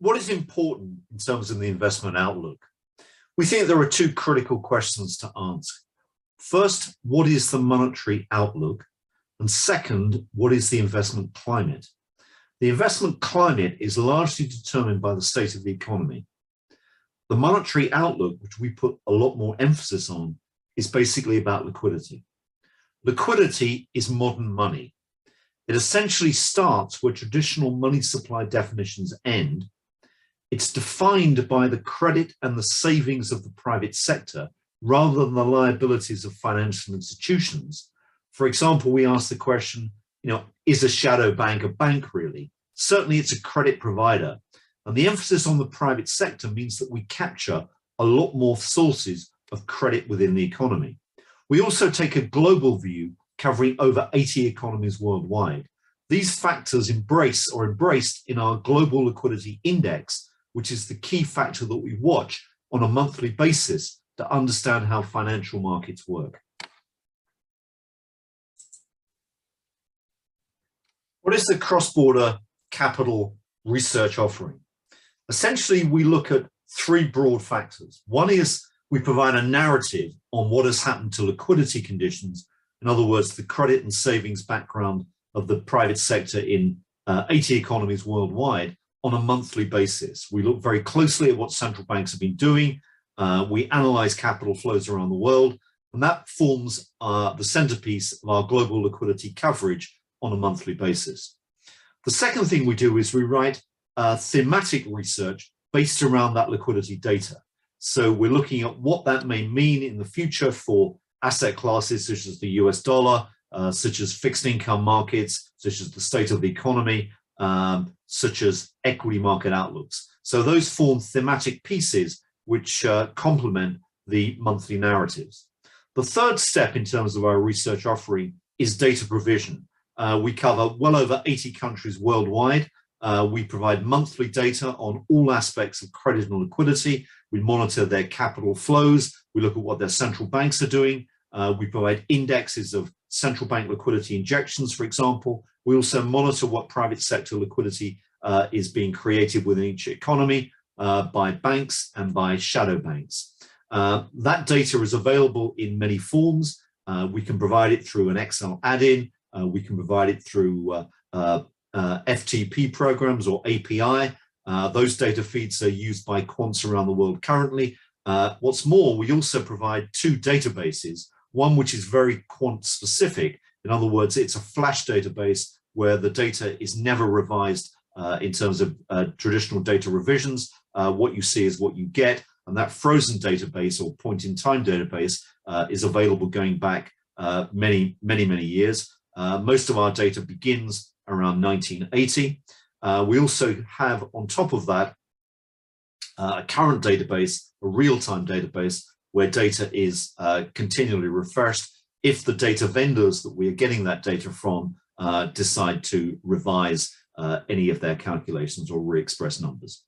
what is important in terms of the investment outlook? We think there are two critical questions to ask. First, what is the monetary outlook? And second, what is the investment climate? The investment climate is largely determined by the state of the economy. The monetary outlook, which we put a lot more emphasis on, is basically about liquidity. Liquidity is modern money. It essentially starts where traditional money supply definitions end. It's defined by the credit and the savings of the private sector rather than the liabilities of financial institutions. For example, we ask the question, is a shadow bank a bank really? Certainly it's a credit provider. And the emphasis on the private sector means that we capture a lot more sources of credit within the economy. We also take a global view covering over 80 economies worldwide. These factors are embraced in our global liquidity index, which is the key factor that we watch on a monthly basis to understand how financial markets work. What is the cross-border capital research offering? Essentially, we look at three broad factors. One is we provide a narrative on what has happened to liquidity conditions. In other words, the credit and savings background of the private sector in 80 economies worldwide on a monthly basis. We look very closely at what central banks have been doing. We analyze capital flows around the world, and that forms the centerpiece of our global liquidity coverage on a monthly basis. The second thing we do is we write thematic research based around that liquidity data. So we're looking at what that may mean in the future for asset classes such as the US dollar, such as fixed income markets, such as the state of the economy, such as equity market outlooks. So those form thematic pieces which complement the monthly narratives. The third step in terms of our research offering is data provision. We cover well over 80 countries worldwide. We provide monthly data on all aspects of credit and liquidity. We monitor their capital flows. We look at what their central banks are doing. We provide indexes of central bank liquidity injections, for example. We also monitor what private sector liquidity is being created within each economy by banks and by shadow banks. That data is available in many forms. We can provide it through an Excel add-in. We can provide it through FTP programs or API. Those data feeds are used by quants around the world currently. What's more, we also provide two databases, one which is very quant specific. In other words, it's a flash database where the data is never revised in terms of traditional data revisions. What you see is what you get, and that frozen database or point-in-time database is available going back many years. Most of our data begins around 1980. We also have on top of that a current database, a real-time database where data is continually refreshed if the data vendors that we are getting that data from decide to revise any of their calculations or re-express numbers.